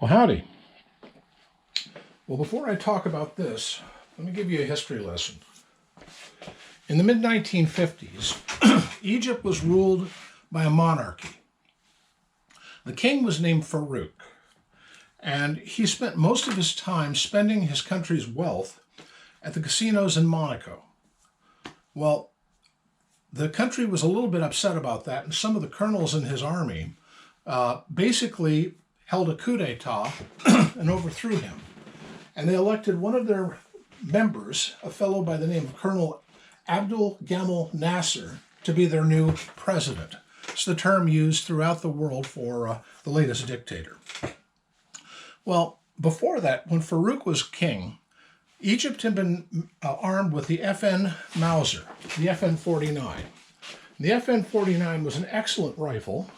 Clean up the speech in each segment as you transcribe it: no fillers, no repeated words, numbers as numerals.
Well, howdy. Well, before I talk about this, let me give you a history lesson. In the mid-1950s, Egypt was ruled by a monarchy. The king was named Farouk, and he spent most of his time spending his country's wealth at the casinos in Monaco. Well, the country was a little bit upset about that, and some of the colonels in his army basically held a coup d'etat and overthrew him. And they elected one of their members, a fellow by the name of Colonel Abdul Gamal Nasser, to be their new president. It's the term used throughout the world for the latest dictator. Well, before that, when Farouk was king, Egypt had been armed with the FN Mauser, the FN-49. The FN-49 was an excellent rifle.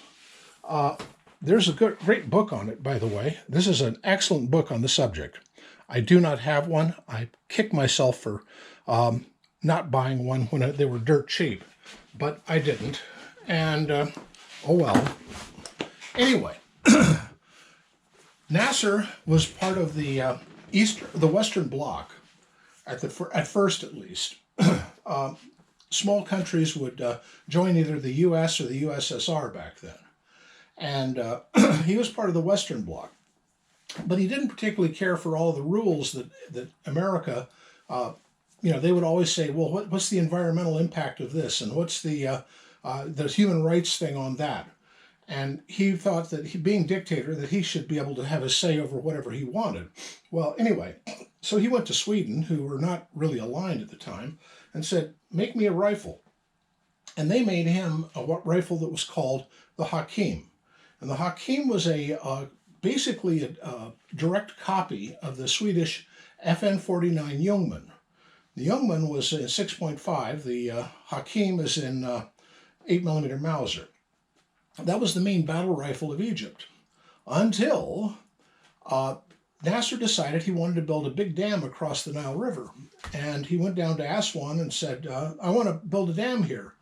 There's a great book on it, by the way. This is an excellent book on the subject. I do not have one. I kick myself for not buying one when they were dirt cheap, but I didn't. And, oh well. Anyway, Nasser was part of the Western Bloc, at first at least. Small countries would join either the U.S. or the USSR back then. And he was part of the Western Bloc. But he didn't particularly care for all the rules that America, they would always say, well, what's the environmental impact of this? And what's the human rights thing on that? And he thought that being dictator, that he should be able to have a say over whatever he wanted. Well, anyway, so he went to Sweden, who were not really aligned at the time, and said, make me a rifle. And they made him a rifle that was called the Hakim. And the Hakim was basically a direct copy of the Swedish FN-49 Ljungman. The Ljungman was in 6.5. The Hakim is in 8mm Mauser. That was the main battle rifle of Egypt until Nasser decided he wanted to build a big dam across the Nile River. And he went down to Aswan and said, I want to build a dam here.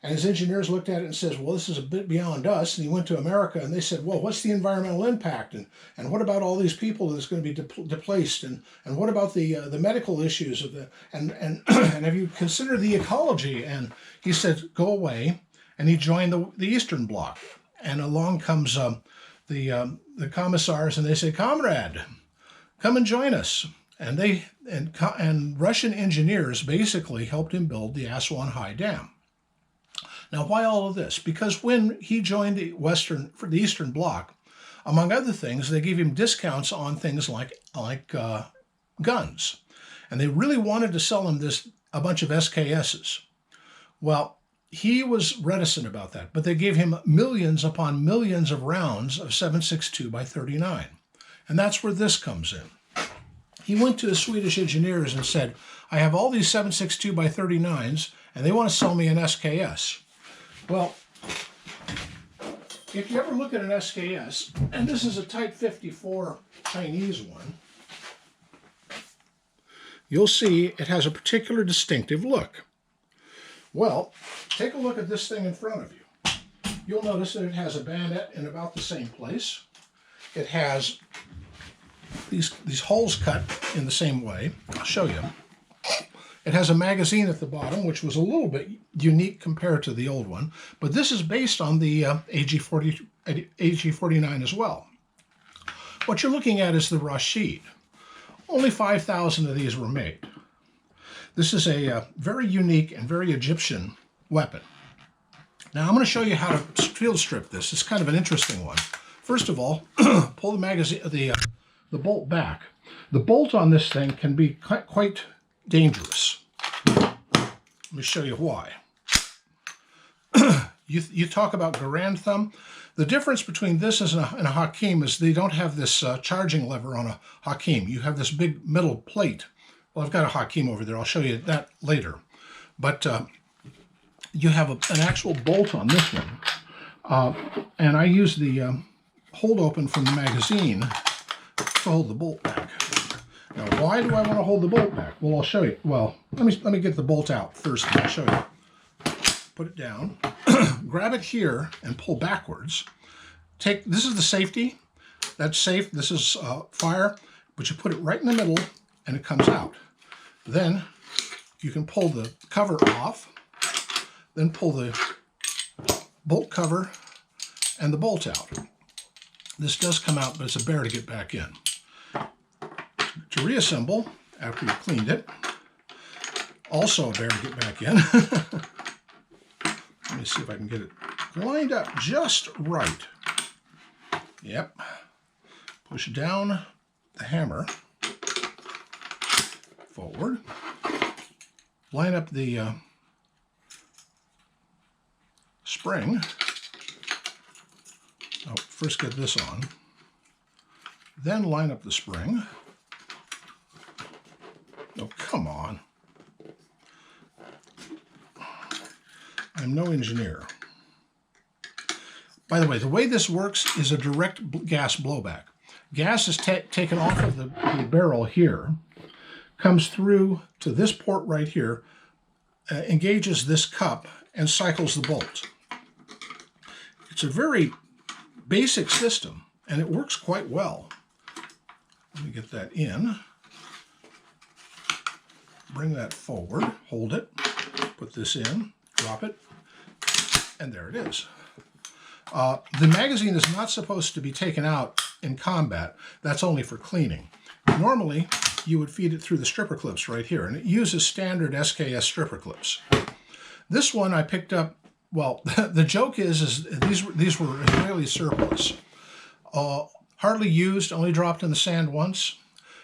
And his engineers looked at it and says, well, this is a bit beyond us. And he went to America and they said, well, what's the environmental impact? And what about all these people that's going to be displaced? And what about the medical issues of and have you considered the ecology? And he said, go away. And he joined the Eastern Bloc. And along comes the commissars and they say, comrade, come and join us. And Russian engineers basically helped him build the Aswan High Dam. Now, why all of this? Because when he joined the Eastern Bloc, among other things, they gave him discounts on things like guns. And they really wanted to sell him a bunch of SKSs. Well, he was reticent about that, but they gave him millions upon millions of rounds of 7.62 by 39. And that's where this comes in. He went to the Swedish engineers and said, I have all these 7.62 by 39s, and they want to sell me an SKS. Well, if you ever look at an SKS, and this is a Type 54 Chinese one, you'll see it has a particular distinctive look. Well, take a look at this thing in front of you. You'll notice that it has a bayonet in about the same place. It has these holes cut in the same way. I'll show you. It has a magazine at the bottom, which was a little bit unique compared to the old one, but this is based on the AG-49 as well. What you're looking at is the Rashid. Only 5,000 of these were made. This is a very unique and very Egyptian weapon. Now I'm going to show you how to field strip this. It's kind of an interesting one. First of all, pull the magazine, the bolt back. The bolt on this thing can be quite dangerous. Let me show you why. You talk about Garand thumb. The difference between this and a Hakim is they don't have this charging lever on a Hakim. You have this big metal plate. Well, I've got a Hakim over there. I'll show you that later. But you have an actual bolt on this one. And I use the hold open from the magazine to hold the bolt back. Now, why do I want to hold the bolt back? Well, I'll show you. Well, let me get the bolt out first and I'll show you. Put it down, grab it here and pull backwards. This is the safety. That's safe. This is fire, but you put it right in the middle and it comes out. Then you can pull the cover off, then pull the bolt cover and the bolt out. This does come out, but it's a bear to get back in. To reassemble, after you've cleaned it, also a bear to get back in. Let me see if I can get it lined up just right. Yep. Push down the hammer forward. Line up the spring. Oh, first get this on. Then line up the spring. Oh, come on. I'm no engineer. By the way this works is a direct gas blowback. Gas is taken off of the barrel here, comes through to this port right here, engages this cup, and cycles the bolt. It's a very basic system, and it works quite well. Let me get that in. Bring that forward, hold it, put this in, drop it, and there it is. The magazine is not supposed to be taken out in combat. That's only for cleaning. Normally, you would feed it through the stripper clips right here, and it uses standard SKS stripper clips. This one I picked up, well, the joke is these were Israeli surplus. Hardly used, only dropped in the sand once.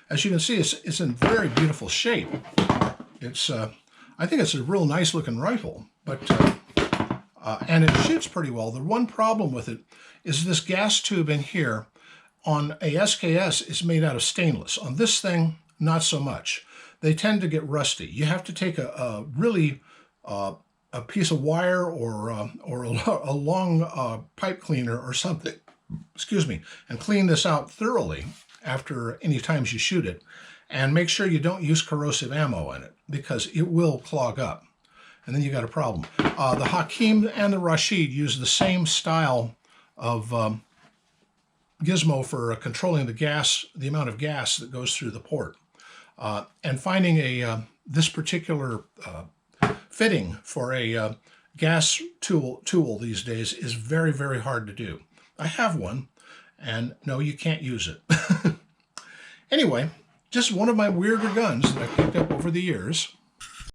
As you can see, it's in very beautiful shape. It's, I think it's a real nice looking rifle, but and it shoots pretty well. The one problem with it is this gas tube in here on a SKS is made out of stainless. On this thing, not so much. They tend to get rusty. You have to take a really a piece of wire or a long pipe cleaner or something, excuse me, and clean this out thoroughly after any times you shoot it. And make sure you don't use corrosive ammo in it because it will clog up. And then you got a problem. The Hakim and the Rashid use the same style of gizmo for controlling the gas, the amount of gas that goes through the port. And finding this particular fitting for a gas tool these days is very, very hard to do. I have one, and no, you can't use it. Anyway, just one of my weirder guns that I picked up over the years.